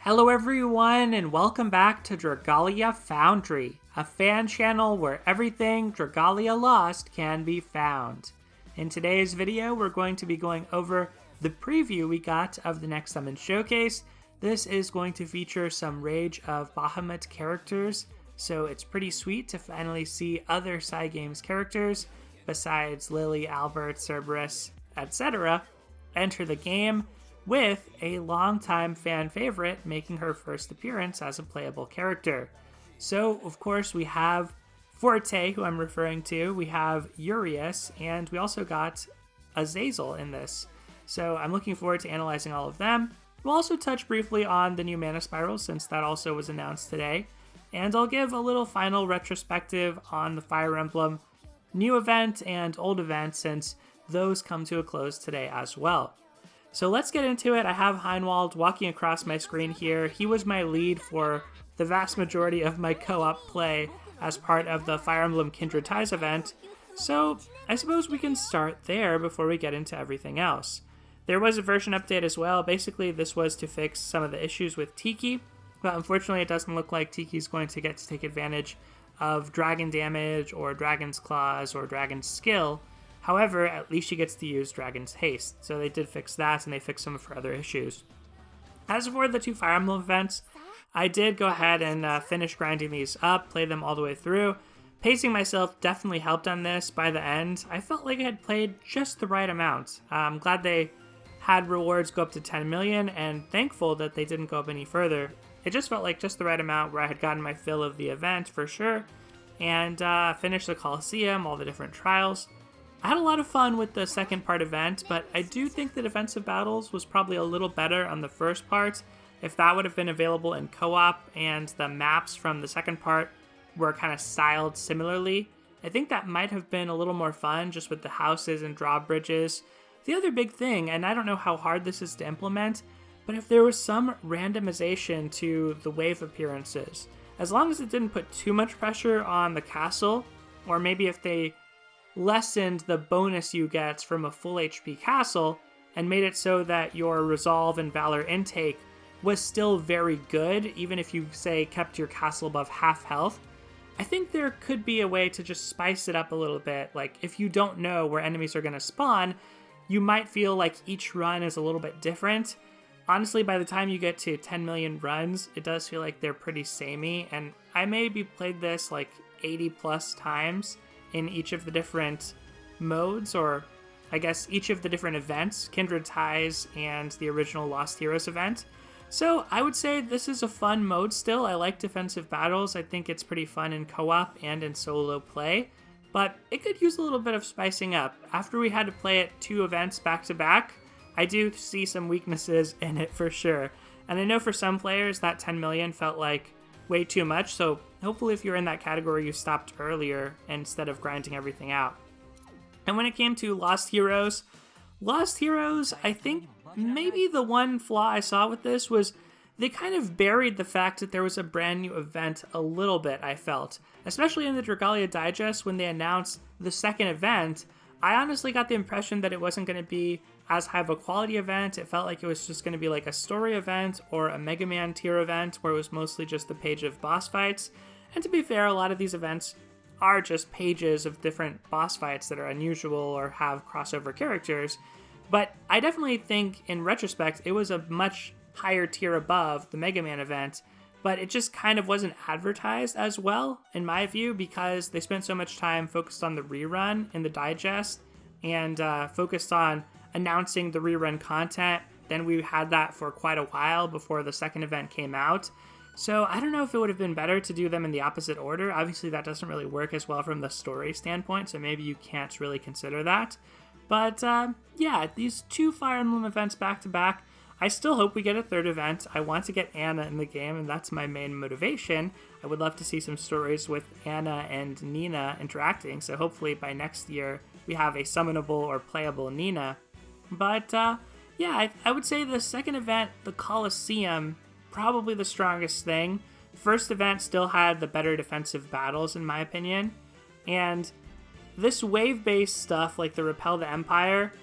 Hello everyone and welcome back to Dragalia Foundry, a fan channel where everything Dragalia Lost can be found. In today's video, we're going to be going over the preview we got of the next Summon Showcase. This is going to feature some Rage of Bahamut characters, so it's pretty sweet to finally see other Cygames characters, besides Lily, Albert, Cerberus, etc., enter the game, with a longtime fan favorite making her first appearance as a playable character. So, of course, we have Forte, who I'm referring to, we have Urias, and we also got Azazel in this. So I'm looking forward to analyzing all of them. We'll also touch briefly on the new Mana Spiral, since that also was announced today. And I'll give a little final retrospective on the Fire Emblem new event and old event, since those come to a close today as well. So let's get into it. I have Heinwald walking across my screen here. He was my lead for the vast majority of my co-op play as part of the Fire Emblem Kindred Ties event. So I suppose we can start there before we get into everything else. There was a version update as well. Basically, this was to fix some of the issues with Tiki, but unfortunately it doesn't look like Tiki's going to get to take advantage of dragon damage or dragon's claws or dragon's skill. However, at least she gets to use Dragon's Haste, so they did fix that, and they fixed some of her other issues. As for the two Fire Emblem events, I did go ahead and finish grinding these up, play them all the way through. Pacing myself definitely helped on this. By the end, I felt like I had played just the right amount. I'm glad they had rewards go up to 10 million, and thankful that they didn't go up any further. It just felt like just the right amount where I had gotten my fill of the event for sure, and finished the Colosseum, all the different trials. I had a lot of fun with the second part event, but I do think the defensive battles was probably a little better on the first part. If that would have been available in co-op and the maps from the second part were kind of styled similarly, I think that might have been a little more fun just with the houses and drawbridges. The other big thing, and I don't know how hard this is to implement, but if there was some randomization to the wave appearances, as long as it didn't put too much pressure on the castle, or maybe if they lessened the bonus you get from a full HP castle and made it so that your Resolve and Valor intake was still very good, even if you, say, kept your castle above half health, I think there could be a way to just spice it up a little bit. Like, if you don't know where enemies are going to spawn, you might feel like each run is a little bit different. Honestly, by the time you get to 10 million runs, it does feel like they're pretty samey, and I maybe played this like 80 plus times in each of the different modes, or I guess each of the different events, Kindred Ties and the original Lost Heroes event. So I would say this is a fun mode still. I like defensive battles. I think it's pretty fun in co-op and in solo play, but it could use a little bit of spicing up. After we had to play it 2 events back to back, I do see some weaknesses in it for sure. And I know for some players that 10 million felt like way too much, so hopefully if you're in that category you stopped earlier instead of grinding everything out. And when it came to Lost Heroes, I think maybe the one flaw I saw with this was they kind of buried the fact that there was a brand new event a little bit, I felt. Especially in the Dragalia Digest when they announced the second event, I honestly got the impression that it wasn't going to be as high of a quality event. It felt like it was just going to be like a story event or a Mega Man tier event where it was mostly just the page of boss fights. And to be fair, a lot of these events are just pages of different boss fights that are unusual or have crossover characters. But I definitely think, in retrospect, it was a much higher tier above the Mega Man event, but it just kind of wasn't advertised as well, in my view, because they spent so much time focused on the rerun in the digest and focused on announcing the rerun content. Then we had that for quite a while before the second event came out. So I don't know if it would have been better to do them in the opposite order. Obviously that doesn't really work as well from the story standpoint, so maybe you can't really consider that. But yeah, these 2 Fire Emblem events back to back, I still hope we get a third event. I want to get Anna in the game, and that's my main motivation. I would love to see some stories with Anna and Nina interacting, so hopefully by next year we have a summonable or playable Nina. But yeah, I would say the second event, the Colosseum, probably the strongest thing. First event still had the better defensive battles in my opinion, and this wave-based stuff like the Repel the Empire,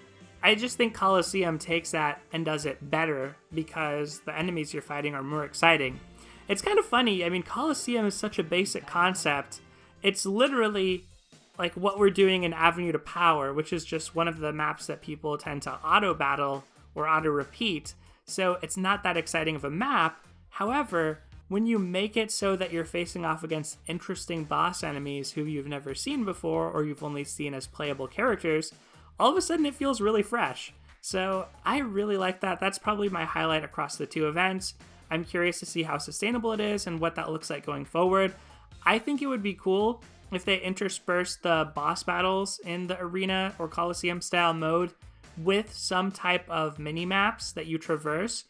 I just think Colosseum takes that and does it better because the enemies you're fighting are more exciting. It's kind of funny. I mean, Colosseum is such a basic concept. It's literally like what we're doing in Avenue to Power, which is just one of the maps that people tend to auto-battle or auto-repeat. So it's not that exciting of a map. However, when you make it so that you're facing off against interesting boss enemies who you've never seen before or you've only seen as playable characters, all of a sudden it feels really fresh. So I really like that. That's probably my highlight across the two events. I'm curious to see how sustainable it is and what that looks like going forward. I think it would be cool if they intersperse the boss battles in the arena or Coliseum style mode with some type of mini maps that you traverse,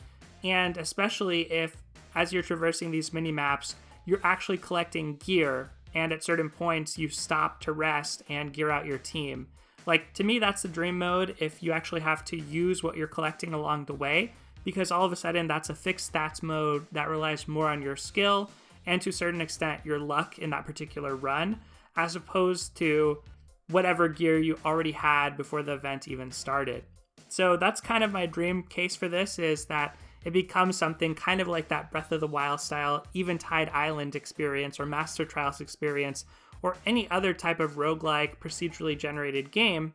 and especially if as you're traversing these mini maps you're actually collecting gear, and at certain points you stop to rest and gear out your team. Like, to me, that's the dream mode, if you actually have to use what you're collecting along the way, because all of a sudden that's a fixed stats mode that relies more on your skill and to a certain extent your luck in that particular run, as opposed to whatever gear you already had before the event even started. So that's kind of my dream case for this, is that it becomes something kind of like that Breath of the Wild style Eventide Island experience or Master Trials experience, or any other type of roguelike procedurally generated game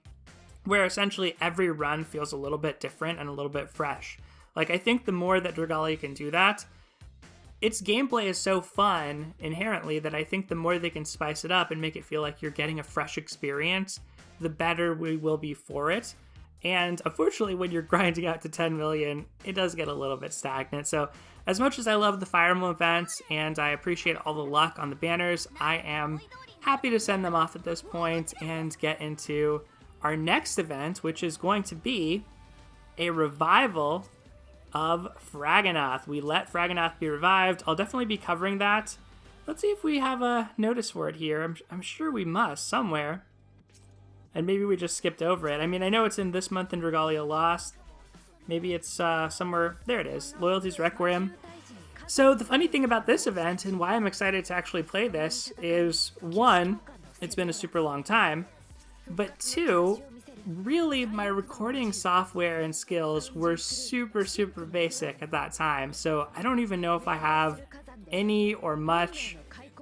where essentially every run feels a little bit different and a little bit fresh. Like, I think the more that Dragalia can do that, its gameplay is so fun inherently that I think the more they can spice it up and make it feel like you're getting a fresh experience, the better we will be for it. And unfortunately, when you're grinding out to 10 million, it does get a little bit stagnant. So as much as I love the Fire Emblem events and I appreciate all the luck on the banners, I am happy to send them off at this point and get into our next event, which is going to be a revival of Fraganoth. We let Fraganoth be revived. I'll definitely be covering that. Let's see if we have a notice for it here. I'm sure we must somewhere. And maybe we just skipped over it. I mean, I know it's in this month in Dragalia Lost. Maybe it's somewhere. There it is. Loyalty's Requiem. So the funny thing about this event and why I'm excited to actually play this is, one, it's been a super long time. But two, really my recording software and skills were super basic at that time, so I don't even know if I have any or much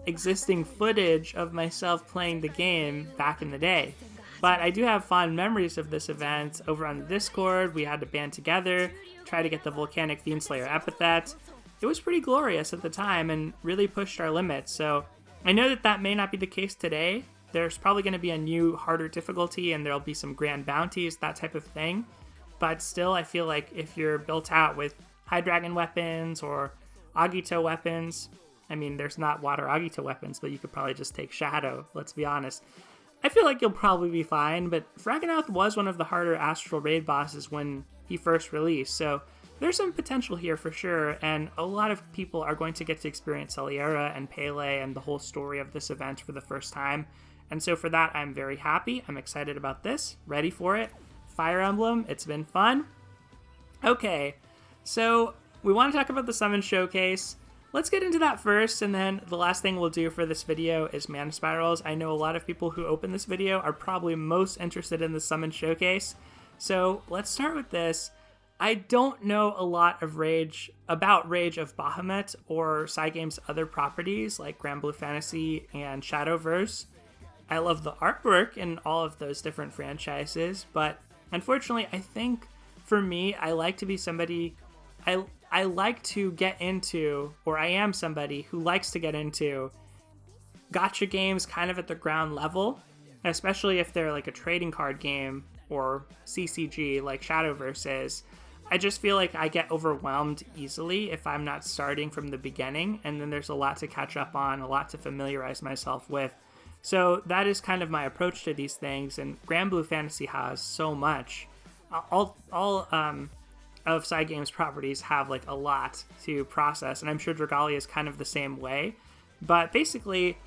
existing footage of myself playing the game back in the day. But I do have fond memories of this event. Over on the Discord, we had to band together, try to get the Volcanic Fiendslayer epithet. It was pretty glorious at the time and really pushed our limits, so I know that may not be the case today. There's probably going to be a new, harder difficulty, and there'll be some grand bounties, that type of thing. But still, I feel like if you're built out with High Dragon weapons or Agito weapons, I mean, there's not water Agito weapons, but you could probably just take Shadow, let's be honest. I feel like you'll probably be fine, but Fraganoth was one of the harder Astral Raid bosses when he first released, so there's some potential here for sure, and a lot of people are going to get to experience Celliera and Pele and the whole story of this event for the first time. And so for that, I'm very happy. I'm excited about this. Ready for it. Fire Emblem. It's been fun. Okay, so we want to talk about the Summon Showcase. Let's get into that first, and then the last thing we'll do for this video is Mana Spirals. I know a lot of people who open this video are probably most interested in the Summon Showcase. So let's start with this. I don't know a lot of about Rage of Bahamut or Cygames' other properties like Grand Blue Fantasy and Shadowverse. I love the artwork in all of those different franchises, but unfortunately, I think for me, I like to be somebody, I like to get into, or I am somebody who likes to get into gacha games kind of at the ground level, especially if they're like a trading card game or CCG like Shadowverse is. I just feel like I get overwhelmed easily if I'm not starting from the beginning, and then there's a lot to catch up on, a lot to familiarize myself with. So that is kind of my approach to these things, and Grand Blue Fantasy has so much. All of Cygames properties have like a lot to process, and I'm sure Dragalia is kind of the same way. But basically,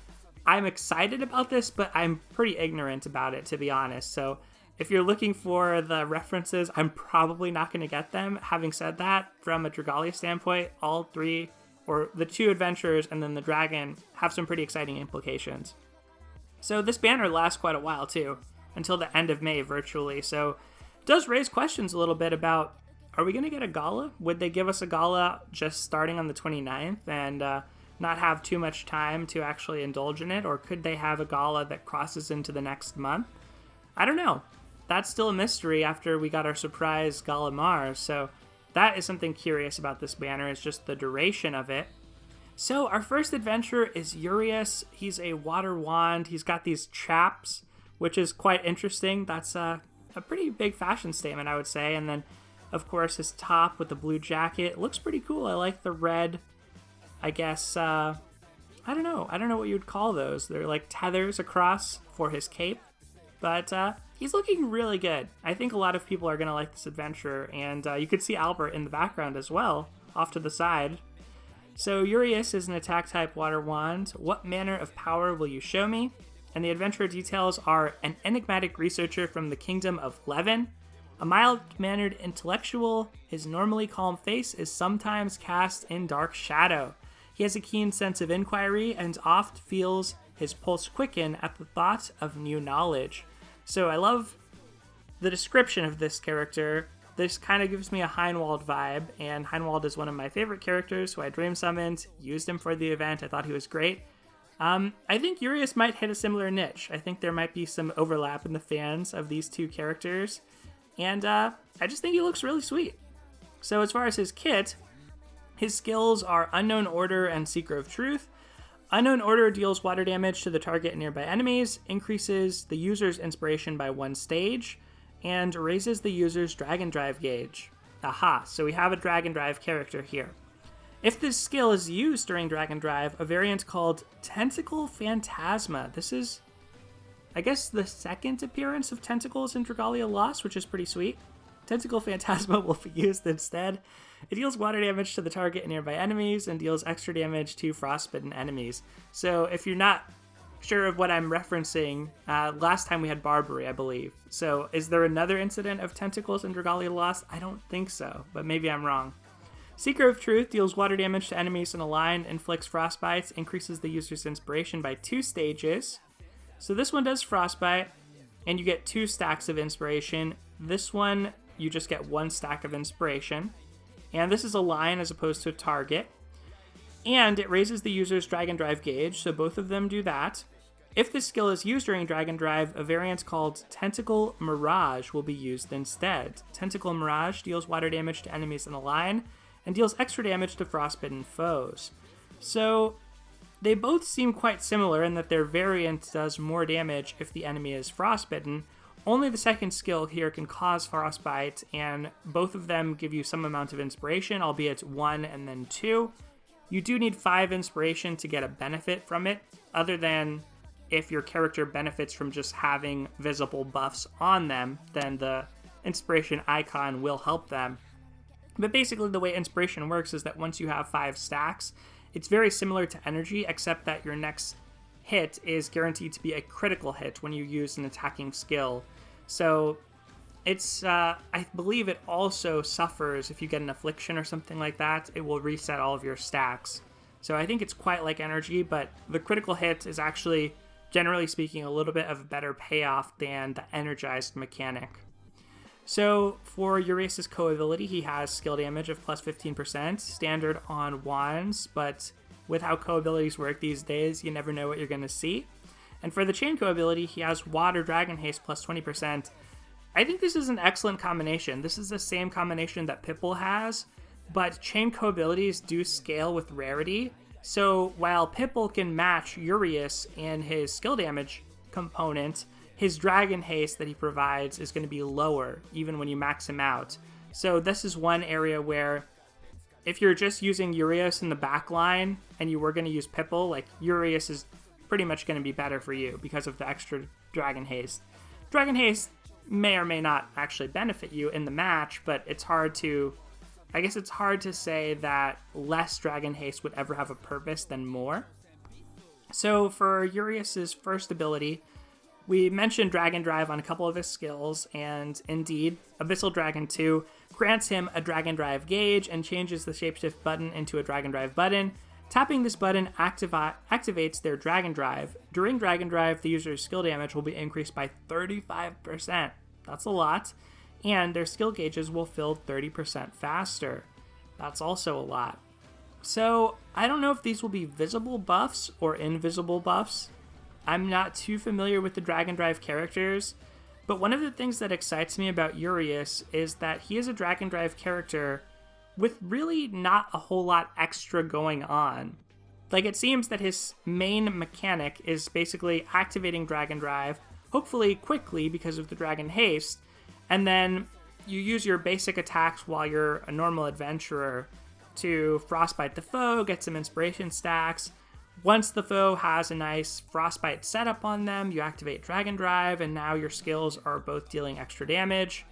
I'm excited about this, but I'm pretty ignorant about it, to be honest. So if you're looking for the references, I'm probably not going to get them. Having said that, from a Dragalia standpoint, all three, or the two adventures and then the dragon, have some pretty exciting implications. So this banner lasts quite a while too, until the end of May virtually, so does raise questions a little bit about, are we going to get a gala? Would they give us a gala just starting on the 29th and not have too much time to actually indulge in it? Or could they have a gala that crosses into the next month? I don't know. That's still a mystery after we got our surprise Gala Mars. So that is something curious about this banner, is just the duration of it. So our first adventurer is Urias. He's a water wand. He's got these chaps, which is quite interesting. That's a pretty big fashion statement, I would say. And then, of course, his top with the blue jacket looks pretty cool. I like the red, I guess, I don't know what you'd call those. They're like tethers across for his cape. But he's looking really good. I think a lot of people are going to like this adventure. And you could see Albert in the background as well, off to the side. So Urias is an attack type water wand. What manner of power will you show me? And the adventure details are an enigmatic researcher from the kingdom of Levin, a mild-mannered intellectual. His normally calm face is sometimes cast in dark shadow. He has a keen sense of inquiry and oft feels his pulse quicken at the thought of new knowledge. So I love the description of this character. This kind of gives me a Heinwald vibe, and Heinwald is one of my favorite characters, who I dream summoned, used him for the event. I thought he was great. I think Urias might hit a similar niche. I think there might be some overlap in the fans of these two characters, and I just think he looks really sweet. So as far as his kit, his skills are Unknown Order and Seeker of Truth. Unknown Order deals water damage to the target and nearby enemies, increases the user's inspiration by 1 stage, and raises the user's Dragon Drive gauge. Aha, so we have a Dragon Drive character here. If this skill is used during Dragon Drive, a variant called Tentacle Fantasma. This is, I guess, the second appearance of tentacles in Dragalia Lost, which is pretty sweet. Tentacle Fantasma will be used instead. It deals water damage to the target and nearby enemies, and deals extra damage to frostbitten enemies. So if you're not sure of what I'm referencing, last time we had Barbary, I believe. So is there another incident of tentacles in Dragalia Lost? I don't think so, but maybe I'm wrong. Seeker of Truth deals water damage to enemies in a line, inflicts frostbites, increases the user's inspiration by 2 stages. So this one does frostbite, and you get 2 stacks of inspiration. This one, you just get 1 stack of inspiration. And this is a line as opposed to a target. And it raises the user's Dragon Drive gauge, so both of them do that. If this skill is used during Dragon Drive, a variant called Tentacle Mirage will be used instead. Tentacle Mirage deals water damage to enemies in a line, and deals extra damage to frostbitten foes. So they both seem quite similar in that their variant does more damage if the enemy is frostbitten. Only the second skill here can cause frostbite, and both of them give you some amount of inspiration, albeit 1 and then 2. You do need 5 inspiration to get a benefit from it, other than if your character benefits from just having visible buffs on them, then the inspiration icon will help them. But basically the way inspiration works is that once you have 5 stacks, it's very similar to energy, except that your next hit is guaranteed to be a critical hit when you use an attacking skill. So it's, I believe it also suffers if you get an affliction or something like that. It will reset all of your stacks. So I think it's quite like energy, but the critical hit is actually, generally speaking, a little bit of a better payoff than the energized mechanic. So for Urias' co-ability, he has skill damage of plus 15%, standard on wands, but with how co-abilities work these days, you never know what you're going to see. And for the chain co-ability, he has water dragon haste plus 20%. I think this is an excellent combination. This is the same combination that Pipple has, but chain co-abilities do scale with rarity. So while Pipple can match Urias in his skill damage component, his dragon haste that he provides is going to be lower, even when you max him out. So this is one area where if you're just using Urias in the back line and you were going to use Pipple, like Urias is pretty much going to be better for you because of the extra dragon haste. Dragon haste may or may not actually benefit you in the match, but it's hard to say that less dragon haste would ever have a purpose than more. So for Urias's first ability, we mentioned Dragon Drive on a couple of his skills, and indeed, Abyssal Dragon 2 grants him a Dragon Drive gauge and changes the Shapeshift button into a Dragon Drive button. Tapping this button activates their Dragon Drive. During Dragon Drive, the user's skill damage will be increased by 35%. That's a lot. and their skill gauges will fill 30% faster. That's also a lot. So I don't know if these will be visible buffs or invisible buffs. I'm not too familiar with the Dragon Drive characters, but one of the things that excites me about Urias is that he is a Dragon Drive character with really not a whole lot extra going on. Like, it seems that his main mechanic is basically activating Dragon Drive, hopefully quickly because of the Dragon Haste, and then you use your basic attacks while you're a normal adventurer to frostbite the foe, get some inspiration stacks. Once the foe has a nice frostbite setup on them, you activate Dragon Drive, and now your skills are both dealing extra damage,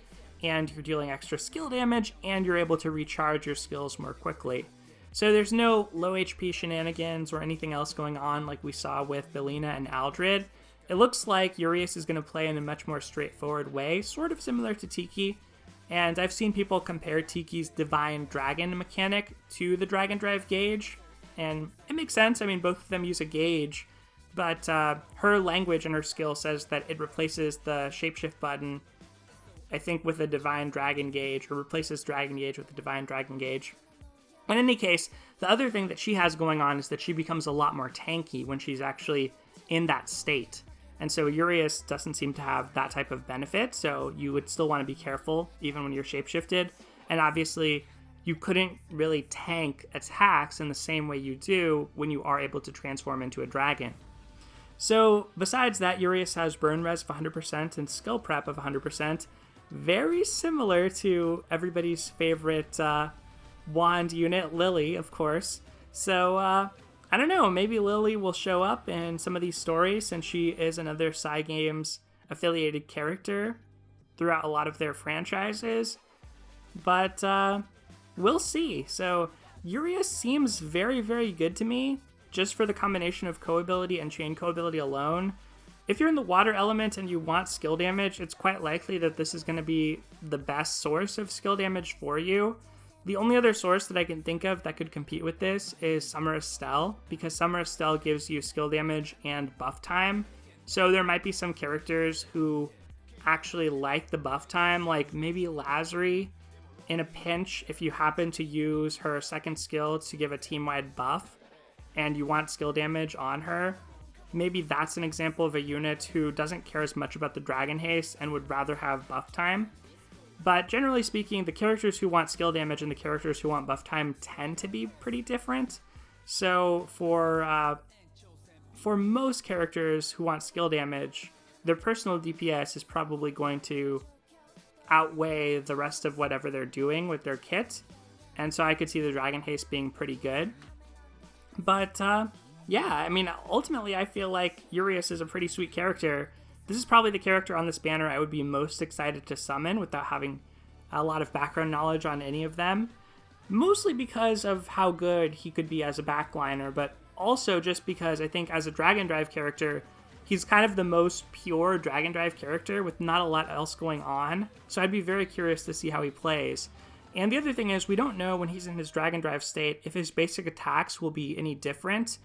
and you're dealing extra skill damage, and you're able to recharge your skills more quickly. So there's no low HP shenanigans or anything else going on like we saw with Belina and Aldred. It looks like Urias is going to play in a much more straightforward way, sort of similar to Tiki. And I've seen people compare Tiki's Divine Dragon mechanic to the Dragon Drive gauge, and it makes sense. I mean, both of them use a gauge, but her language and her skill says that it replaces the Shapeshift button, I think, with a Divine Dragon gauge, or replaces Dragon Gauge with a Divine Dragon gauge. In any case, the other thing that she has going on is that she becomes a lot more tanky when she's actually in that state. And so Urias doesn't seem to have that type of benefit, so you would still want to be careful even when you're shapeshifted. And obviously, you couldn't really tank attacks in the same way you do when you are able to transform into a dragon. So besides that, Urias has burn res of 100% and skill prep of 100%. Very similar to everybody's favorite wand unit, Lily, of course. So, I don't know, maybe Lily will show up in some of these stories since she is another Cygames affiliated character throughout a lot of their franchises. But, we'll see. So, Urias seems very, very good to me, just for the combination of co-ability and chain co-ability alone. If you're in the water element and you want skill damage, it's quite likely that this is going to be the best source of skill damage for you. The only other source that I can think of that could compete with this is Summer Estelle, because Summer Estelle gives you skill damage and buff time. So there might be some characters who actually like the buff time, like maybe Lazari in a pinch if you happen to use her second skill to give a team-wide buff and you want skill damage on her. Maybe that's an example of a unit who doesn't care as much about the Dragon Haste and would rather have buff time. But generally speaking, the characters who want skill damage and the characters who want buff time tend to be pretty different. So for most characters who want skill damage, their personal DPS is probably going to outweigh the rest of whatever they're doing with their kit. And so I could see the Dragon Haste being pretty good. But yeah, I mean, ultimately I feel like Urias is a pretty sweet character. This is probably the character on this banner I would be most excited to summon without having a lot of background knowledge on any of them. Mostly because of how good he could be as a backliner, but also just because I think as a Dragon Drive character, he's kind of the most pure Dragon Drive character with not a lot else going on. So I'd be very curious to see how he plays. And the other thing is, we don't know when he's in his Dragon Drive state if his basic attacks will be any different.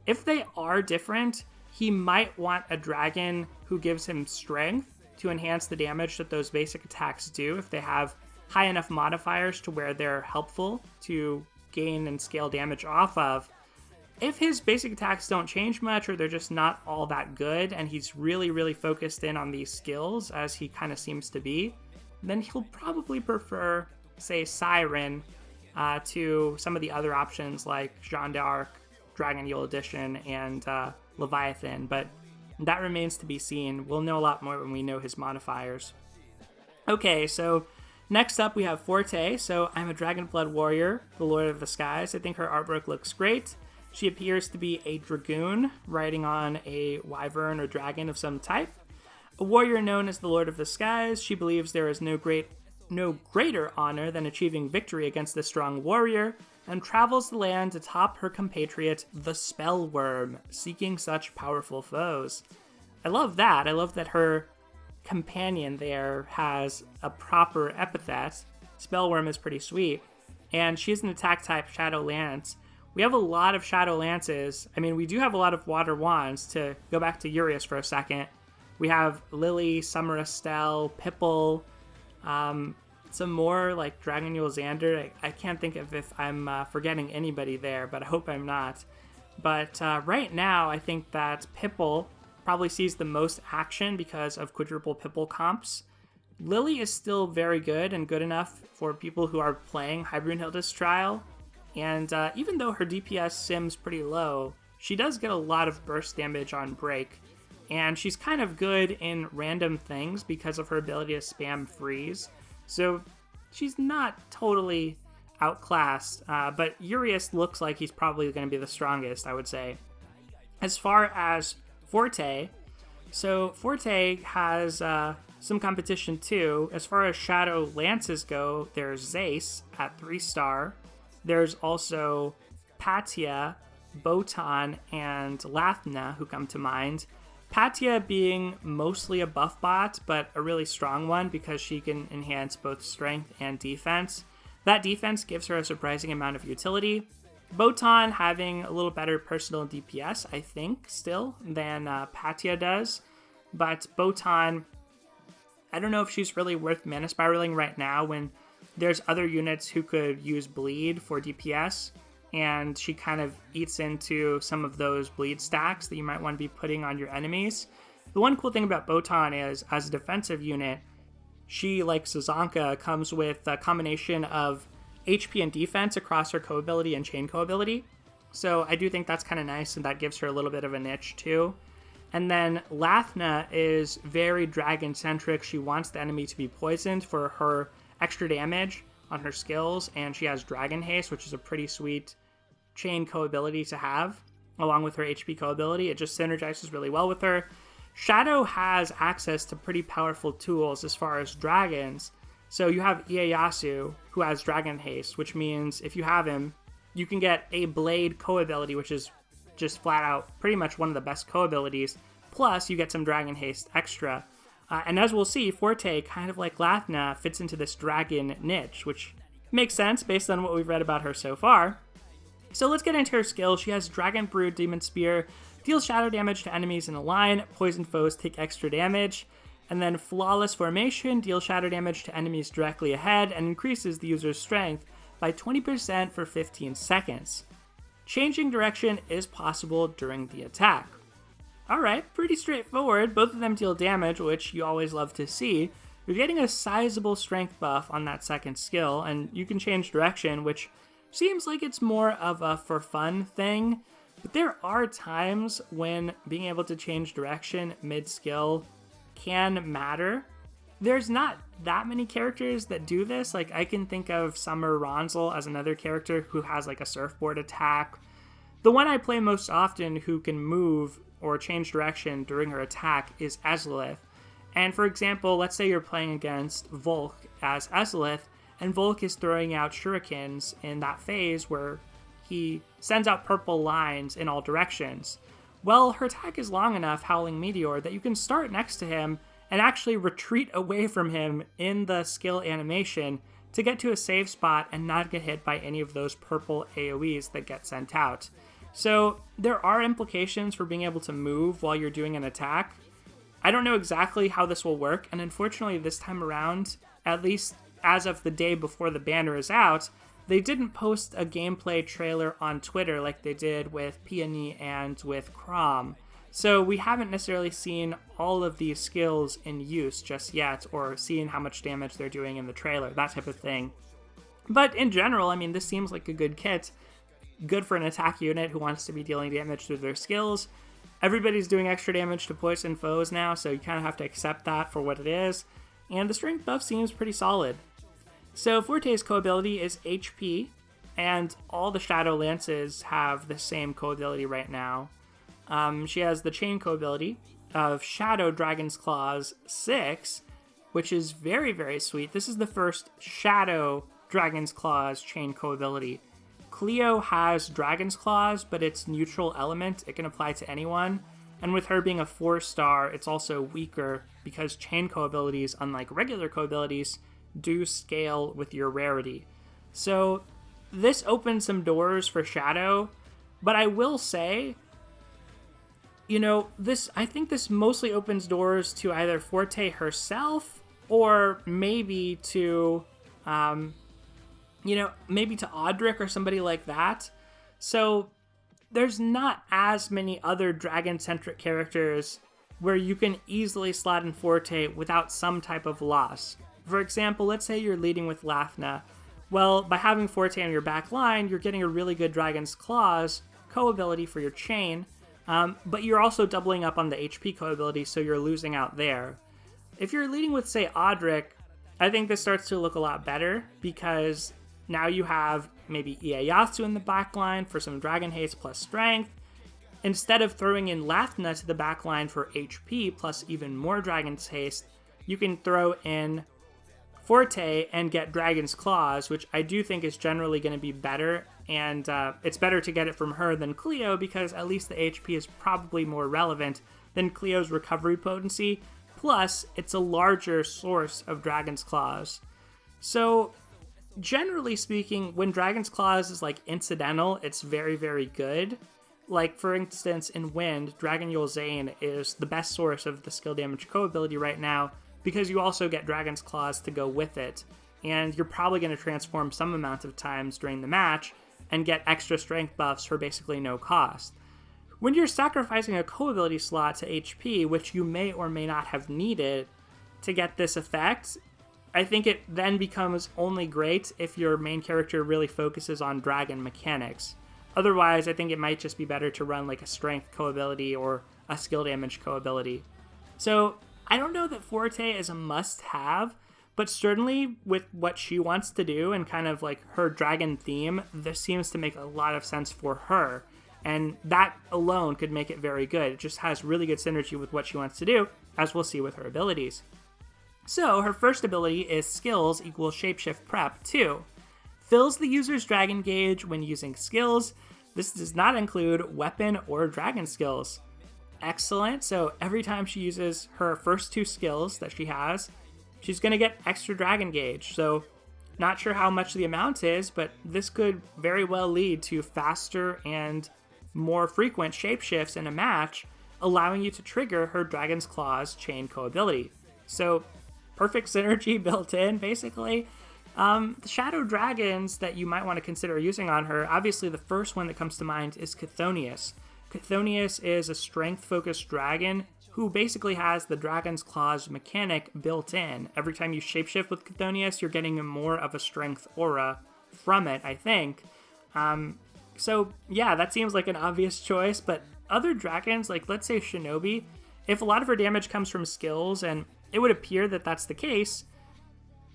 If they are different, he might want a dragon who gives him strength to enhance the damage that those basic attacks do if they have high enough modifiers to where they're helpful to gain and scale damage off of. If his basic attacks don't change much or they're just not all that good and he's really, really focused in on these skills, as he kind of seems to be, then he'll probably prefer, say, Siren to some of the other options like Jeanne d'Arc, Dragon Yule Edition, and Leviathan, but that remains to be seen. We'll know a lot more when we know his modifiers. Okay, so next up we have Forte. So I'm a Dragonblood warrior, the Lord of the Skies. I think her artwork looks great. She appears to be a dragoon riding on a wyvern or dragon of some type. A warrior known as the Lord of the Skies, she believes there is no greater honor than achieving victory against the strong warrior, and travels the land to top her compatriot, the Spellworm, seeking such powerful foes. I love that. I love that her companion there has a proper epithet. Spellworm is pretty sweet. And she's an attack type Shadow Lance. We have a lot of Shadow Lances. I mean, we do have a lot of Water Wands. To go back to Urias for a second, we have Lily, Summer Estelle, Pipple, Some more like Dragon Yule Xander. I can't think of if I'm forgetting anybody there, but I hope I'm not. But right now, I think that Pipple probably sees the most action because of quadruple Pipple comps. Lily is still very good and good enough for people who are playing High Brunhilde's Trial. And even though her DPS sims pretty low, she does get a lot of burst damage on break. And she's kind of good in random things because of her ability to spam freeze. So she's not totally outclassed, but Urias looks like he's probably going to be the strongest, I would say. As far as Forte, so Forte has some competition too. As far as Shadow Lances go, there's Zace at 3-star. There's also Patia, Botan, and Lathna who come to mind. Patia being mostly a buff bot, but a really strong one because she can enhance both strength and defense. That defense gives her a surprising amount of utility. Botan having a little better personal DPS, I think, still, than Patia does. But Botan, I don't know if she's really worth mana spiraling right now when there's other units who could use bleed for DPS. And she kind of eats into some of those bleed stacks that you might want to be putting on your enemies. The one cool thing about Botan is, as a defensive unit, she, like Sazanka, comes with a combination of HP and defense across her co-ability and chain co-ability. So I do think that's kind of nice, and that gives her a little bit of a niche too. And then Lathna is very dragon-centric. She wants the enemy to be poisoned for her extra damage on her skills, and she has Dragon Haste, which is a pretty sweet chain co-ability to have, along with her HP co-ability. It just synergizes really well with her. Shadow has access to pretty powerful tools as far as dragons. So you have Ieyasu, who has Dragon Haste, which means if you have him, you can get a Blade co-ability, which is just flat out pretty much one of the best co-abilities. Plus, you get some Dragon Haste extra. And as we'll see, Forte, kind of like Lathna, fits into this dragon niche, which makes sense based on what we've read about her so far. So let's get into her skills. She has Dragon Brood Demon Spear, deals shadow damage to enemies in a line, poison foes take extra damage, and then Flawless Formation, deals shadow damage to enemies directly ahead and increases the user's strength by 20% for 15 seconds. Changing direction is possible during the attack. Alright, pretty straightforward. Both of them deal damage, which you always love to see. You're getting a sizable strength buff on that second skill, and you can change direction, which seems like it's more of a for fun thing. But there are times when being able to change direction mid-skill can matter. There's not that many characters that do this. Like, I can think of Summer Ranzal as another character who has like a surfboard attack. The one I play most often who can move or change direction during her attack is Ezlith. And for example, let's say you're playing against Volk as Ezlith, and Volk is throwing out shurikens in that phase where he sends out purple lines in all directions. Well, her attack is long enough, Howling Meteor, that you can start next to him and actually retreat away from him in the skill animation to get to a safe spot and not get hit by any of those purple AoEs that get sent out. So there are implications for being able to move while you're doing an attack. I don't know exactly how this will work, and unfortunately this time around, at least as of the day before the banner is out, they didn't post a gameplay trailer on Twitter like they did with Peony and with Crom. So we haven't necessarily seen all of these skills in use just yet, or seen how much damage they're doing in the trailer, that type of thing. But in general, I mean, this seems like a good kit. Good for an attack unit who wants to be dealing damage through their skills. Everybody's doing extra damage to poison foes now, so you kind of have to accept that for what it is. And the strength buff seems pretty solid. So Forte's co-ability is HP, and all the Shadow Lances have the same co-ability right now. She has the chain co-ability of Shadow Dragon's Claws 6, which is very, very sweet. This is the first Shadow Dragon's Claws chain co-ability. Cleo has Dragon's Claws, but it's neutral element. It can apply to anyone. And with her being a 4-star, it's also weaker because chain co-abilities, unlike regular co-abilities, do scale with your rarity. So this opens some doors for Shadow, but I will say, you know, I think this mostly opens doors to either Forte herself or maybe to, maybe to Audric or somebody like that. So there's not as many other dragon-centric characters where you can easily slot in Forte without some type of loss. For example, let's say you're leading with Lathna. Well, by having Forte on your back line, you're getting a really good Dragon's Claws co-ability for your chain, but you're also doubling up on the HP co-ability, so you're losing out there. If you're leading with, say, Audric, I think this starts to look a lot better, because now you have maybe Ieyasu in the back line for some Dragon Haste plus Strength. Instead of throwing in Lathna to the back line for HP plus even more Dragon's Haste, you can throw in Forte and get Dragon's Claws, which I do think is generally going to be better, and it's better to get it from her than Cleo, because at least the HP is probably more relevant than Cleo's recovery potency, plus it's a larger source of Dragon's Claws. So generally speaking, when Dragon's Claws is like incidental, it's very, very good. Like, for instance, in Wind, Dragon Yulzane is the best source of the skill damage co-ability right now, because you also get Dragon's Claws to go with it, and you're probably going to transform some amount of times during the match and get extra strength buffs for basically no cost. When you're sacrificing a co-ability slot to HP, which you may or may not have needed to get this effect, I think it then becomes only great if your main character really focuses on dragon mechanics. Otherwise, I think it might just be better to run like a strength co-ability or a skill damage co-ability. So I don't know that Forte is a must-have, but certainly with what she wants to do and kind of like her dragon theme, this seems to make a lot of sense for her. And that alone could make it very good. It just has really good synergy with what she wants to do, as we'll see with her abilities. So her first ability is skills equals shapeshift prep 2. Fills the user's dragon gauge when using skills. This does not include weapon or dragon skills. Excellent. So every time she uses her first 2 skills that she has, she's going to get extra dragon gauge. So not sure how much the amount is, but this could very well lead to faster and more frequent shapeshifts in a match, allowing you to trigger her Dragon's Claws chain co-ability. So perfect synergy built in, basically. The shadow dragons that you might want to consider using on her, obviously the first one that comes to mind is Chthonius. Chthonius is a strength-focused dragon who basically has the Dragon's Claws mechanic built in. Every time you shapeshift with Chthonius, you're getting more of a strength aura from it, I think. So yeah, that seems like an obvious choice, but other dragons, like let's say Shinobi, if a lot of her damage comes from skills, and it would appear that that's the case,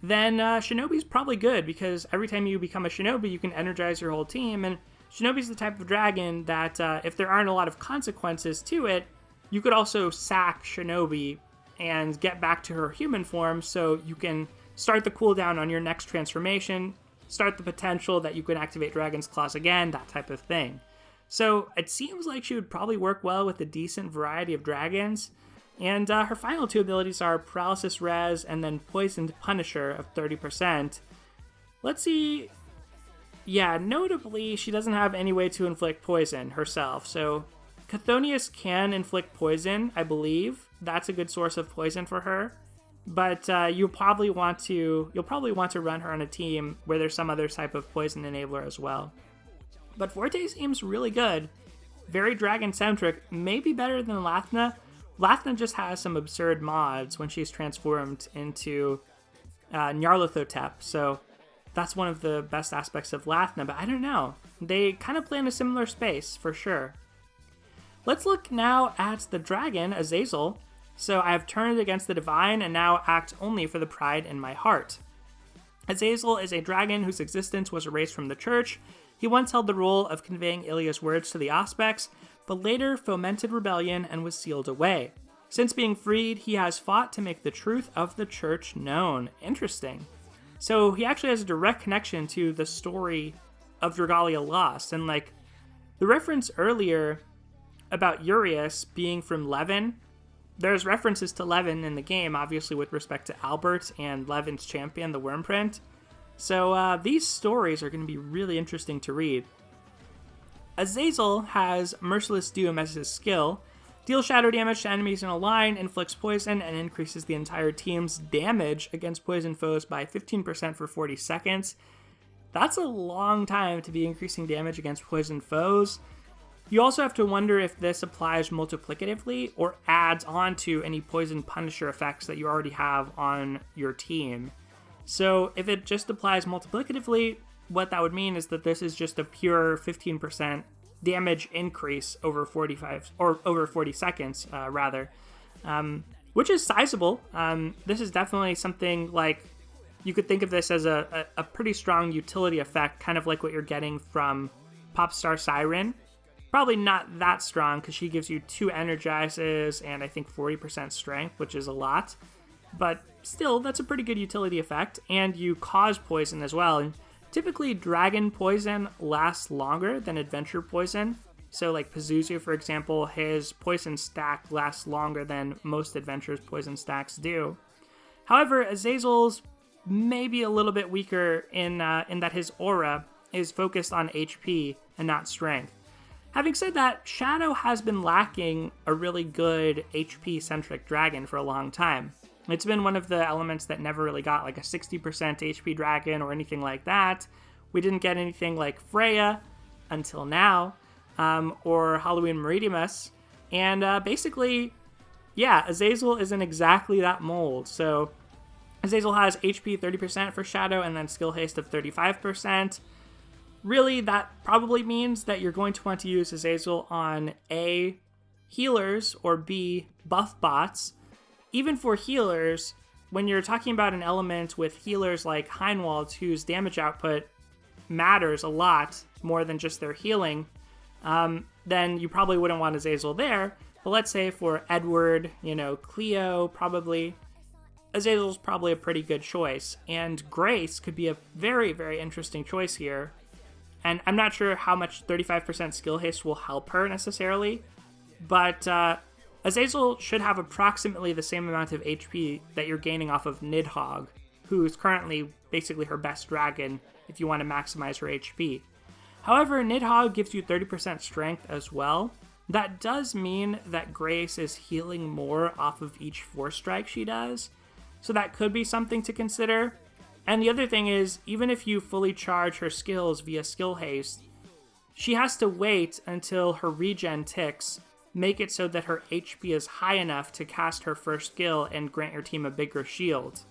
then Shinobi's probably good, because every time you become a Shinobi, you can energize your whole team, and Shinobi's the type of dragon that if there aren't a lot of consequences to it, you could also sack Shinobi and get back to her human form, so you can start the cooldown on your next transformation, start the potential that you can activate Dragon's Claws again, that type of thing. So it seems like she would probably work well with a decent variety of dragons. And her final 2 abilities are Paralysis Res and then Poisoned Punisher of 30%. Let's see. Yeah, notably, she doesn't have any way to inflict poison herself. So Chthonius can inflict poison, I believe. That's a good source of poison for her. But you'll probably want to run her on a team where there's some other type of poison enabler as well. But Forte seems really good. Very dragon-centric. Maybe better than Lathna. Lathna just has some absurd mods when she's transformed into Nyarlathotep, so that's one of the best aspects of Lathna, but I don't know. They kind of play in a similar space, for sure. Let's look now at the dragon, Azazel. So I have turned against the divine and now act only for the pride in my heart. Azazel is a dragon whose existence was erased from the church. He once held the role of conveying Ilya's words to the Auspex, but later fomented rebellion and was sealed away. Since being freed, he has fought to make the truth of the church known. Interesting. So he actually has a direct connection to the story of Dragalia Lost, and like the reference earlier about Urias being from Levin, there's references to Levin in the game, obviously with respect to Albert and Levin's champion, the Wormprint. So these stories are going to be really interesting to read. Azazel has Merciless Doom as his skill. Deal shadow damage to enemies in a line, inflicts poison, and increases the entire team's damage against poison foes by 15% for 40 seconds. That's a long time to be increasing damage against poison foes. You also have to wonder if this applies multiplicatively or adds on to any poison punisher effects that you already have on your team. So if it just applies multiplicatively, what that would mean is that this is just a pure 15% damage increase over 40 seconds, which is sizable. This is definitely something like you could think of this as a pretty strong utility effect, kind of like what you're getting from Popstar Siren. Probably not that strong because she gives you 2 energizes and I think 40% strength, which is a lot. But still, that's a pretty good utility effect. And you cause poison as well. And typically, dragon poison lasts longer than adventure poison. So like Pazuzu, for example, his poison stack lasts longer than most adventures' poison stacks do. However, Azazel's may be a little bit weaker in that his aura is focused on HP and not strength. Having said that, Shadow has been lacking a really good HP-centric dragon for a long time. It's been one of the elements that never really got like a 60% HP dragon or anything like that. We didn't get anything like Freya until now, or Halloween Meridimus. And basically, yeah, Azazel isn't exactly that mold. So Azazel has HP 30% for Shadow and then skill haste of 35%. Really, that probably means that you're going to want to use Azazel on A, healers, or B, buff bots. Even for healers, when you're talking about an element with healers like Heinwald, whose damage output matters a lot more than just their healing, then you probably wouldn't want Azazel there. But let's say for Edward, Cleo, probably, Azazel's probably a pretty good choice. And Grace could be a very, very interesting choice here. And I'm not sure how much 35% skill haste will help her necessarily, but Azazel should have approximately the same amount of HP that you're gaining off of Nidhogg, who's currently basically her best dragon if you want to maximize her HP. However, Nidhogg gives you 30% strength as well. That does mean that Grace is healing more off of each Force Strike she does, so that could be something to consider. And the other thing is, even if you fully charge her skills via skill haste, she has to wait until her regen ticks, make it so that her HP is high enough to cast her first skill and grant your team a bigger shield.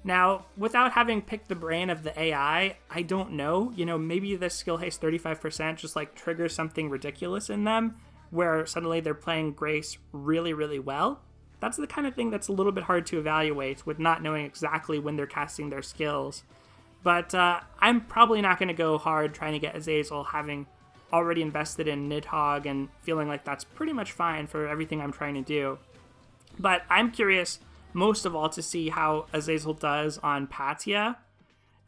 Now, without having picked the brain of the AI, I don't know, maybe this skill haste 35% just like triggers something ridiculous in them, where suddenly they're playing Grace really, really well. That's the kind of thing that's a little bit hard to evaluate with not knowing exactly when they're casting their skills. But I'm probably not going to go hard trying to get Azazel, having already invested in Nidhogg and feeling like that's pretty much fine for everything I'm trying to do. But I'm curious most of all to see how Azazel does on Patia.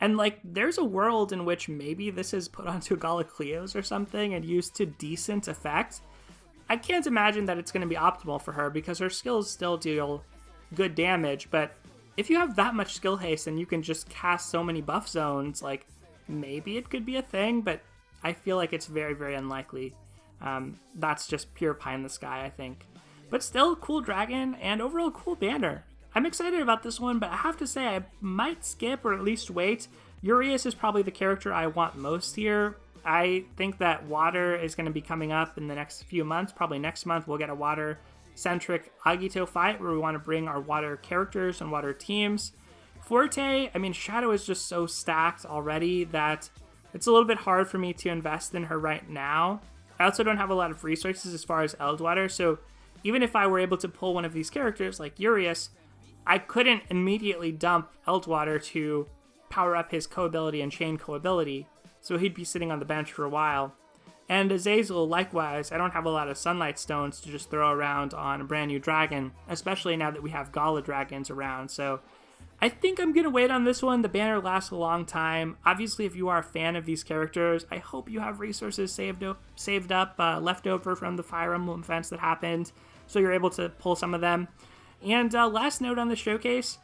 And there's a world in which maybe this is put onto Galacleos or something and used to decent effect. I can't imagine that it's going to be optimal for her because her skills still deal good damage, but if you have that much skill haste and you can just cast so many buff zones, maybe it could be a thing, but I feel like it's very, very unlikely. That's just pure pie in the sky, I think. But still, cool dragon and overall cool banner. I'm excited about this one, but I have to say I might skip or at least wait. Urias is probably the character I want most here. I think that water is going to be coming up in the next few months. Probably next month we'll get a water-centric Agito fight where we want to bring our water characters and water teams. Forte, Shadow is just so stacked already that it's a little bit hard for me to invest in her right now. I also don't have a lot of resources as far as Eldwater, so even if I were able to pull one of these characters like Urias, I couldn't immediately dump Eldwater to power up his co-ability and chain co-ability. So he'd be sitting on the bench for a while. And Azazel, likewise, I don't have a lot of Sunlight Stones to just throw around on a brand new dragon, especially now that we have Gala dragons around. So I think I'm going to wait on this one. The banner lasts a long time. Obviously, if you are a fan of these characters, I hope you have resources saved up, left over from the Fire Emblem events that happened, so you're able to pull some of them. And last note on the showcase,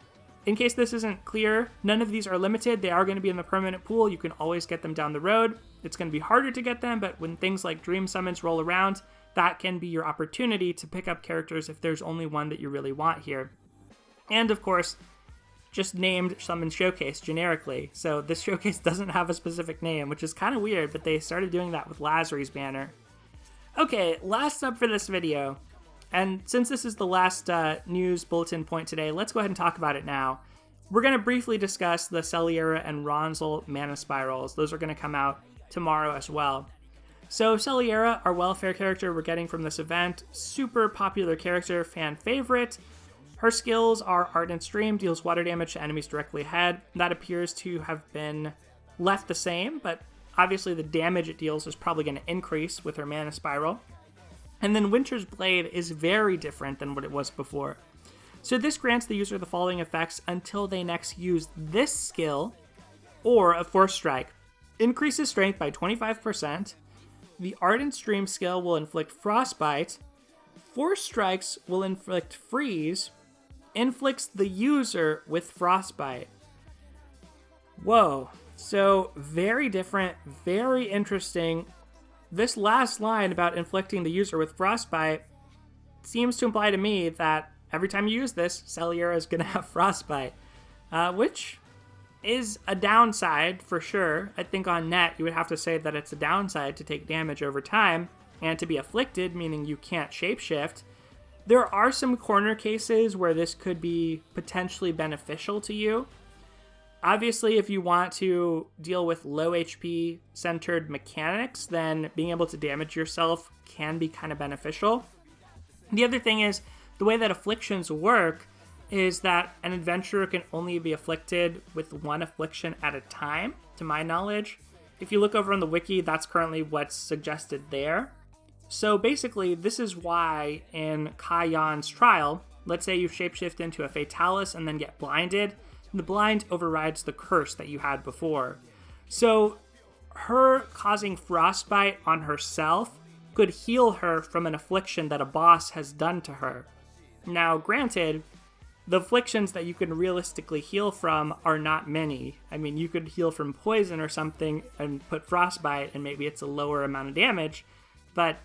in case this isn't clear, none of these are limited. They are going to be in the permanent pool. You can always get them down the road. It's going to be harder to get them, but when things like Dream Summons roll around, that can be your opportunity to pick up characters if there's only one that you really want here. And of course, just named Summon Showcase generically. So this showcase doesn't have a specific name, which is kind of weird, but they started doing that with Lazari's banner. Okay, last up for this video. And since this is the last news bulletin point today, let's go ahead and talk about it now. We're going to briefly discuss the Celliera and Ranzal mana spirals. Those are going to come out tomorrow as well. So Celliera, our welfare character we're getting from this event, super popular character, fan favorite. Her skills are Ardent Stream, deals water damage to enemies directly ahead. That appears to have been left the same, but obviously the damage it deals is probably going to increase with her mana spiral. And then Winter's Blade is very different than what it was before. So this grants the user the following effects until they next use this skill or a Force Strike. Increases strength by 25%. The Ardent Stream skill will inflict Frostbite. Force Strikes will inflict Freeze. Inflicts the user with Frostbite. Whoa. So very different, very interesting. This last line about inflicting the user with Frostbite seems to imply to me that every time you use this, Celliera is going to have Frostbite, which is a downside for sure. I think on net you would have to say that it's a downside to take damage over time and to be afflicted, meaning you can't shapeshift. There are some corner cases where this could be potentially beneficial to you. Obviously, if you want to deal with low HP centered mechanics, then being able to damage yourself can be kind of beneficial. The other thing is, the way that afflictions work is that an adventurer can only be afflicted with one affliction at a time, to my knowledge. If you look over on the wiki, that's currently what's suggested there. So basically, this is why in Kayan's trial, let's say you shapeshift into a Fatalis and then get blinded, the blind overrides the curse that you had before. So her causing Frostbite on herself could heal her from an affliction that a boss has done to her. Now, granted, the afflictions that you can realistically heal from are not many. I mean, you could heal from poison or something and put Frostbite, and maybe it's a lower amount of damage. But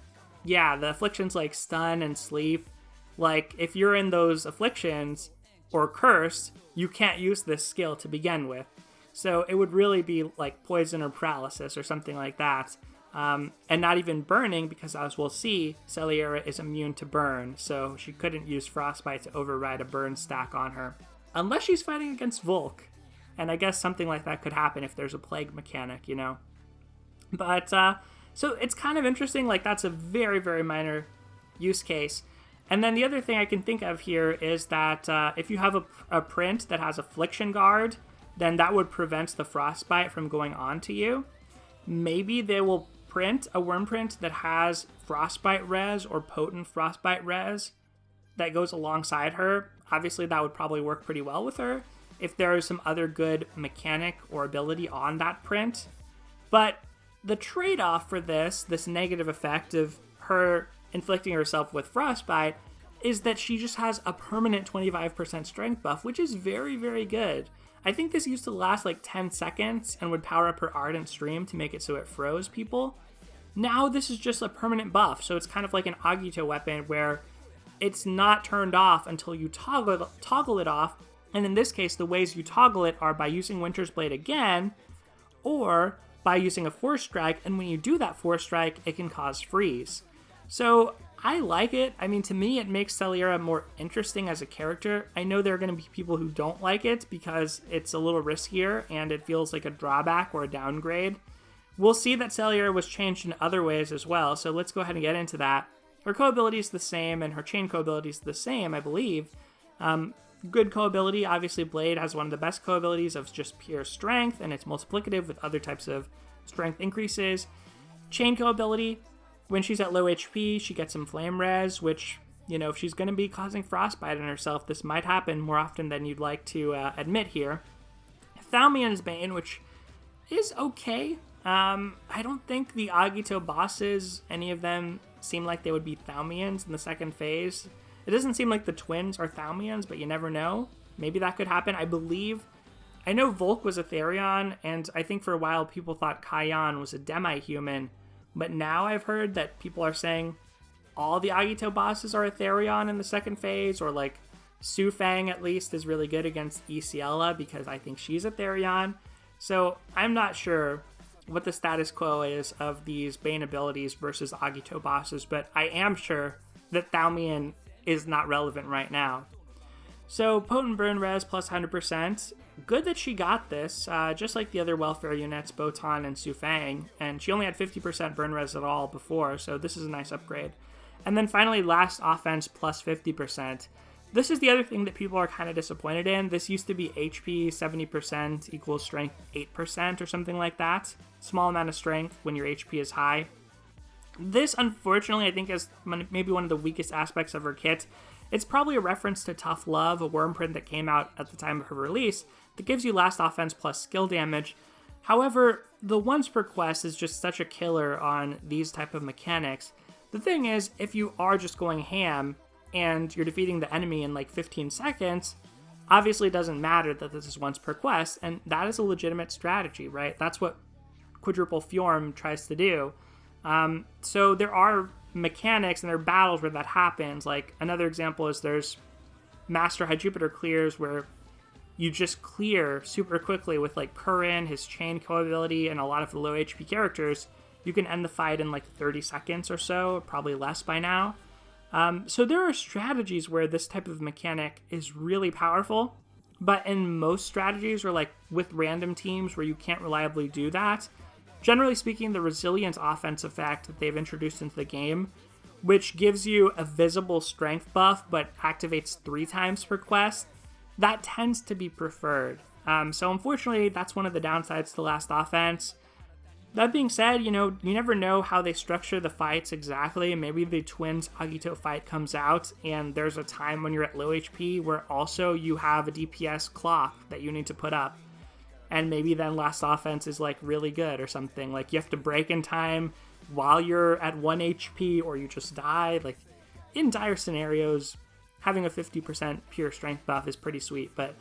yeah, the afflictions like stun and sleep, like if you're in those afflictions or curse, you can't use this skill to begin with. So it would really be like poison or paralysis or something like that. And not even burning, because as we'll see, Celliera is immune to burn, so she couldn't use Frostbite to override a burn stack on her. Unless she's fighting against Volk. And I guess something like that could happen if there's a plague mechanic, you know? But, so it's kind of interesting, like that's a very, very minor use case. And then the other thing I can think of here is that if you have a print that has Affliction Guard, then that would prevent the Frostbite from going on to you. Maybe they will print a worm print that has Frostbite res or potent Frostbite res that goes alongside her. Obviously, that would probably work pretty well with her if there is some other good mechanic or ability on that print. But the trade-off for this negative effect of her inflicting herself with Frostbite is that she just has a permanent 25% strength buff, which is very, very good. I think this used to last like 10 seconds and would power up her Ardent Stream to make it so it froze people. Now this is just a permanent buff, so it's kind of like an Agito weapon where it's not turned off until you toggle it off, and in this case the ways you toggle it are by using Winter's Blade again, or by using a Force Strike, and when you do that Force Strike, it can cause freeze. So I like it. I mean, to me, it makes Celliera more interesting as a character. I know there are going to be people who don't like it because it's a little riskier and it feels like a drawback or a downgrade. We'll see that Celliera was changed in other ways as well, so let's go ahead and get into that. Her co-ability is the same, and her chain co-ability is the same, I believe. Good co-ability, obviously Blade has one of the best co-abilities of just pure strength, and it's multiplicative with other types of strength increases. Chain co-ability, when she's at low HP, she gets some flame res, which, you know, if she's going to be causing frostbite on herself, this might happen more often than you'd like to admit here. Thaumian's Bane, which is okay. I don't think the Agito bosses, any of them, seem like they would be Thaumians in the second phase. It doesn't seem like the twins are Thaumians, but you never know. Maybe that could happen. I know Volk was a Therion, and I think for a while people thought Kayan was a demi-human, but now I've heard that people are saying all the Agito bosses are Aetherion in the second phase, or like Su Fang at least is really good against Ciela because I think she's Aetherion. So I'm not sure what the status quo is of these Bane abilities versus Agito bosses, but I am sure that Thaumian is not relevant right now. So Potent Burn Res plus 100%. Good that she got this, just like the other welfare units, Botan and Su Fang, and she only had 50% Burn Res at all before, so this is a nice upgrade. And then finally, Last Offense plus 50%. This is the other thing that people are kind of disappointed in. This used to be HP 70% equals Strength 8% or something like that. Small amount of strength when your HP is high. This, unfortunately, I think is maybe one of the weakest aspects of her kit. It's probably a reference to Tough Love, a worm print that came out at the time of her release, that gives you Last Offense plus skill damage. However, the once per quest is just such a killer on these type of mechanics. The thing is, if you are just going ham and you're defeating the enemy in like 15 seconds, obviously it doesn't matter that this is once per quest, and that is a legitimate strategy, right? That's what Quadruple Fjorm tries to do. So there are mechanics and there are battles where that happens. Like another example is there's Master High Jupiter clears where you just clear super quickly with like Kurin, his chain ability, and a lot of the low HP characters. You can end the fight in like 30 seconds or so, probably less by now. So there are strategies where this type of mechanic is really powerful, but in most strategies or like with random teams where you can't reliably do that, generally speaking, the resilient offense effect that they've introduced into the game, which gives you a visible strength buff but activates 3 times per quest, that tends to be preferred. So unfortunately, that's one of the downsides to Last Offense. That being said, you never know how they structure the fights exactly. Maybe the Twins Agito fight comes out and there's a time when you're at low HP where also you have a DPS clock that you need to put up. And maybe then Last Offense is like really good or something. Like you have to break in time while you're at 1 HP or you just die. Like in dire scenarios, having a 50% pure strength buff is pretty sweet. But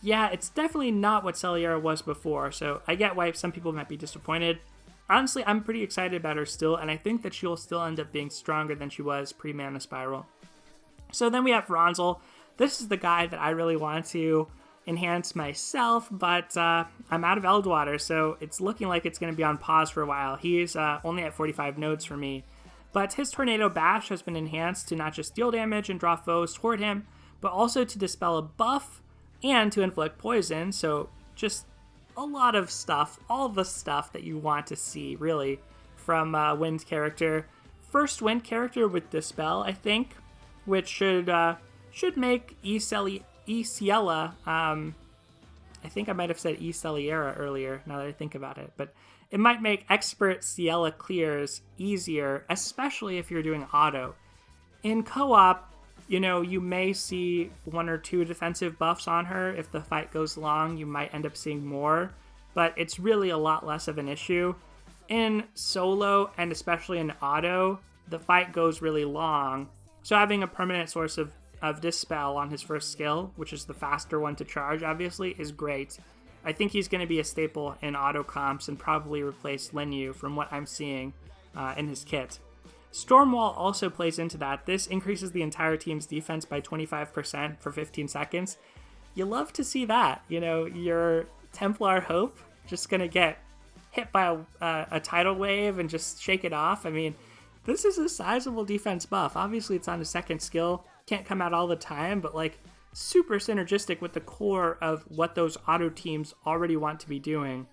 yeah, it's definitely not what Celliera was before. So I get why some people might be disappointed. Honestly, I'm pretty excited about her still, and I think that she'll still end up being stronger than she was pre-Mana Spiral. So then we have Ranzal. This is the guy that I really want to enhance myself, but I'm out of Eldwater, so it's looking like it's going to be on pause for a while. He's only at 45 nodes for me, but his Tornado Bash has been enhanced to not just deal damage and draw foes toward him, but also to dispel a buff and to inflict poison, so just a lot of stuff, all the stuff that you want to see, really, from Wind character. First Wind character with Dispel, I think, which should make Ciela, I think I might have said Celliera earlier, now that I think about it, but it might make Expert Ciela clears easier, especially if you're doing auto. In co-op, you may see 1 or 2 defensive buffs on her. If the fight goes long, you might end up seeing more, but it's really a lot less of an issue. In solo, and especially in auto, the fight goes really long, so having a permanent source of Dispel on his first skill, which is the faster one to charge, obviously, is great. I think he's going to be a staple in auto comps and probably replace Linyu from what I'm seeing in his kit. Stormwall also plays into that. This increases the entire team's defense by 25% for 15 seconds. You love to see that. Your Templar Hope just going to get hit by a tidal wave and just shake it off. I mean, this is a sizable defense buff. Obviously, it's on a second skill. Can't come out all the time, but like super synergistic with the core of what those auto teams already want to be doing.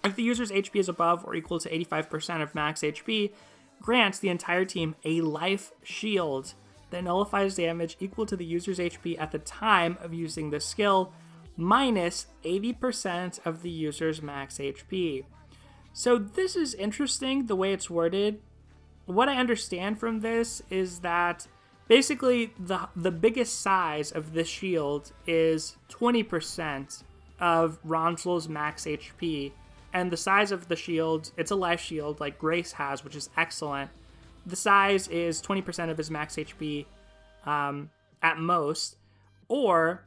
If the user's HP is above or equal to 85% of max HP, grants the entire team a life shield that nullifies damage equal to the user's HP at the time of using the skill, minus 80% of the user's max HP. So this is interesting, the way it's worded. What I understand from this is that basically the biggest size of this shield is 20% of Ranzal's max HP. And the size of the shield, it's a life shield like Grace has, which is excellent. The size is 20% of his max HP at most. Or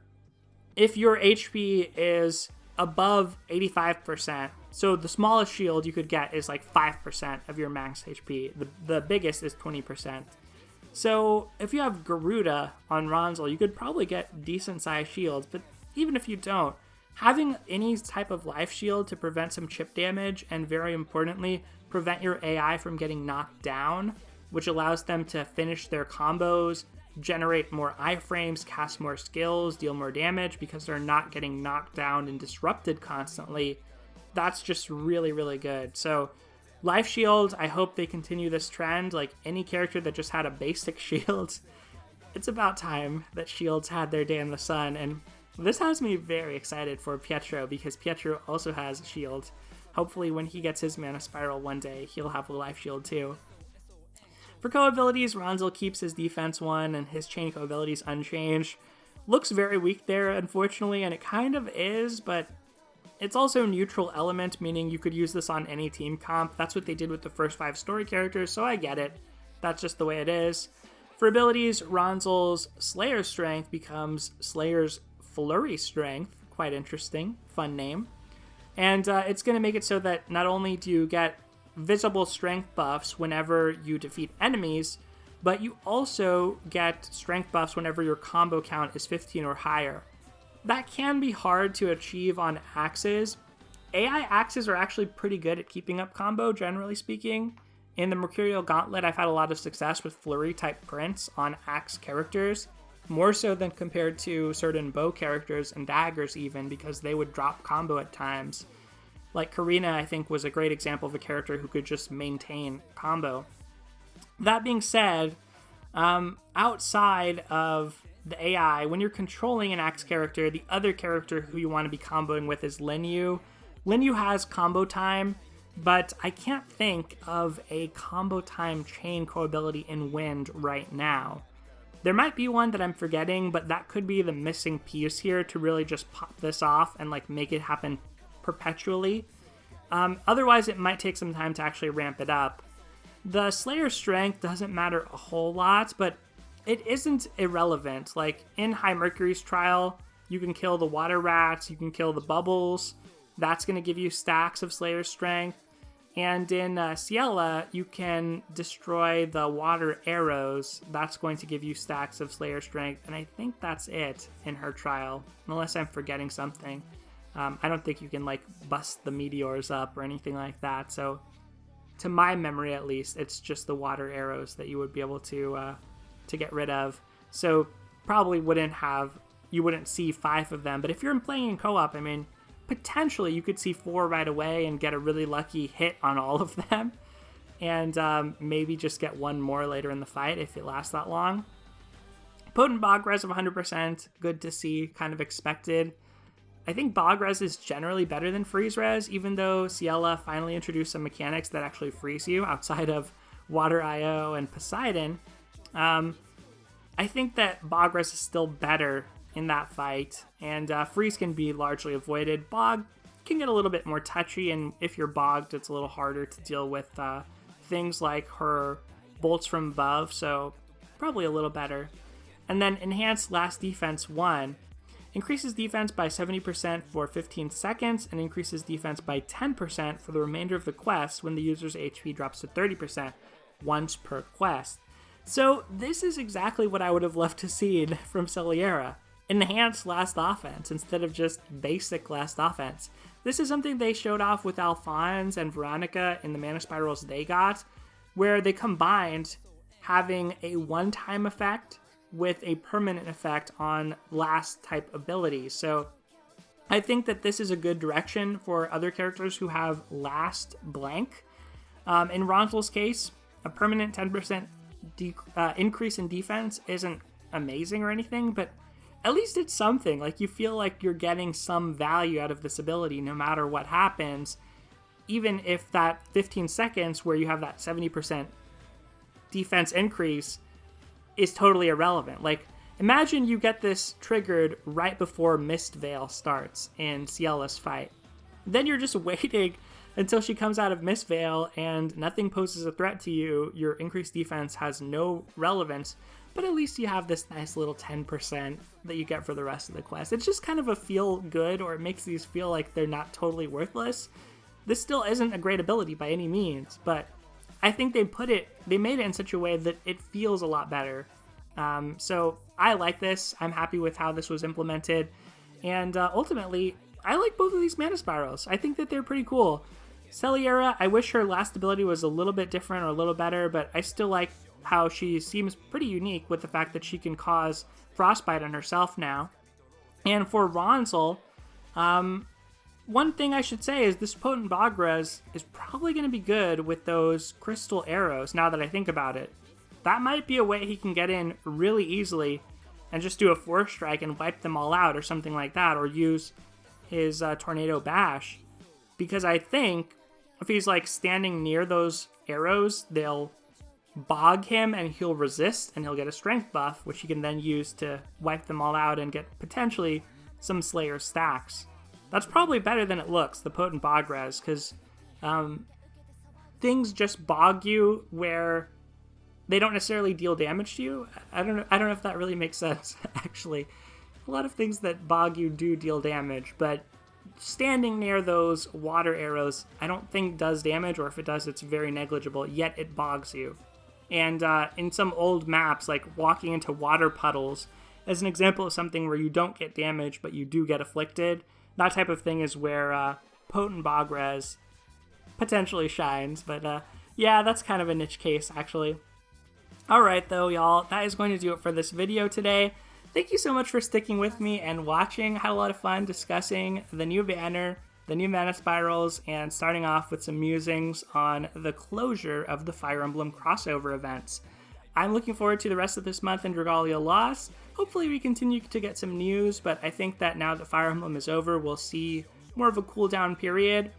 if your HP is above 85%, so the smallest shield you could get is like 5% of your max HP. The biggest is 20%. So if you have Garuda on Ranzal, you could probably get decent sized shields, but even if you don't, having any type of life shield to prevent some chip damage and, very importantly, prevent your AI from getting knocked down, which allows them to finish their combos, generate more iframes, cast more skills, deal more damage because they're not getting knocked down and disrupted constantly. That's just really, really good. So life shields, I hope they continue this trend. Like any character that just had a basic shield, it's about time that shields had their day in the sun. And this has me very excited for Pietro because Pietro also has a shield. Hopefully when he gets his mana spiral one day, he'll have a life shield too. For co-abilities, Ranzal keeps his defense 1 and his chain co-abilities unchanged. Looks very weak there, unfortunately, and it kind of is, but it's also neutral element, meaning you could use this on any team comp. That's what they did with the first 5 story characters, so I get it. That's just the way it is. For abilities, Ranzal's Slayer Strength becomes Slayer's Flurry Strength. Quite interesting. Fun name. And it's going to make it so that not only do you get visible strength buffs whenever you defeat enemies, but you also get strength buffs whenever your combo count is 15 or higher. That can be hard to achieve on axes. AI axes are actually pretty good at keeping up combo, generally speaking. In the Mercurial Gauntlet, I've had a lot of success with flurry type prints on axe characters, more so than compared to certain bow characters and daggers even, because they would drop combo at times. Like Karina, I think, was a great example of a character who could just maintain combo. That being said, outside of the AI, when you're controlling an axe character, the other character who you want to be comboing with is Linyu. Linyu has combo time, but I can't think of a combo time chain co-ability in Wind right now. There might be one that I'm forgetting, but that could be the missing piece here to really just pop this off and like make it happen perpetually. Otherwise, it might take some time to actually ramp it up. The Slayer Strength doesn't matter a whole lot, but it isn't irrelevant. Like in High Mercury's trial, you can kill the water rats, you can kill the bubbles. That's going to give you stacks of Slayer Strength. And in Ciela, you can destroy the water arrows. That's going to give you stacks of Slayer Strength. And I think that's it in her trial, unless I'm forgetting something. I don't think you can like bust the meteors up or anything like that. So to my memory, at least, it's just the water arrows that you would be able to get rid of. So probably you wouldn't see 5 of them. But if you're playing in co-op, I mean, potentially you could see 4 right away and get a really lucky hit on all of them. And maybe just get 1 more later in the fight if it lasts that long. Potent Bog Res of 100%, good to see, kind of expected. I think Bog Res is generally better than Freeze Res, even though Ciela finally introduced some mechanics that actually freeze you outside of Water IO and Poseidon. I think that Bog Res is still better in that fight, and Freeze can be largely avoided. Bog can get a little bit more touchy, and if you're bogged, it's a little harder to deal with things like her bolts from above, so probably a little better. And then Enhanced Last Defense 1 increases defense by 70% for 15 seconds and increases defense by 10% for the remainder of the quest when the user's HP drops to 30% once per quest. So this is exactly what I would have loved to see from Celliera. Enhanced Last Offense instead of just basic Last Offense. This is something they showed off with Alphonse and Veronica in the mana spirals they got, where they combined having a one-time effect with a permanent effect on last type abilities. So I think that this is a good direction for other characters who have last blank. In Ronzal's case, a permanent 10% increase in defense isn't amazing or anything, but at least it's something. Like, you feel like you're getting some value out of this ability no matter what happens, even if that 15 seconds where you have that 70% defense increase is totally irrelevant. Like, imagine you get this triggered right before Mist Veil starts in Ciela's fight. Then you're just waiting until she comes out of Mist Veil and nothing poses a threat to you. Your increased defense has no relevance, but at least you have this nice little 10% that you get for the rest of the quest. It's just kind of a feel good, or it makes these feel like they're not totally worthless. This still isn't a great ability by any means, but I think they made it in such a way that it feels a lot better. So I like this. I'm happy with how this was implemented. And ultimately, I like both of these mana spirals. I think that they're pretty cool. Celliera, I wish her last ability was a little bit different or a little better, but I still like how she seems pretty unique with the fact that she can cause frostbite on herself now. And for Ranzal, one thing I should say is this potent Bog Res is probably going to be good with those crystal arrows now that I think about it. That might be a way he can get in really easily and just do a Force Strike and wipe them all out or something like that, or use his Tornado Bash. Because I think if he's like standing near those arrows, they'll bog him and he'll resist and he'll get a strength buff, which he can then use to wipe them all out and get potentially some Slayer stacks. That's probably better than it looks, the potent Bog Res, because things just bog you where they don't necessarily deal damage to you. I don't know if that really makes sense, actually. A lot of things that bog you do deal damage, but standing near those water arrows I don't think does damage, or if it does, it's very negligible, yet it bogs you. And in some old maps, like walking into water puddles, as an example of something where you don't get damage, but you do get afflicted, that type of thing is where potent Bog Res potentially shines. But yeah, that's kind of a niche case, actually. Alright though, y'all, that is going to do it for this video today. Thank you so much for sticking with me and watching. I had a lot of fun discussing the new banner, the new mana spirals, and starting off with some musings on the closure of the Fire Emblem crossover events. I'm looking forward to the rest of this month in Dragalia Lost. Hopefully we continue to get some news, but I think that now that Fire Emblem is over, we'll see more of a cooldown period.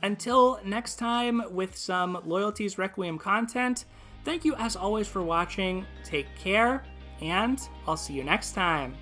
Until next time with some Loyalties Requiem content, thank you as always for watching, take care, and I'll see you next time.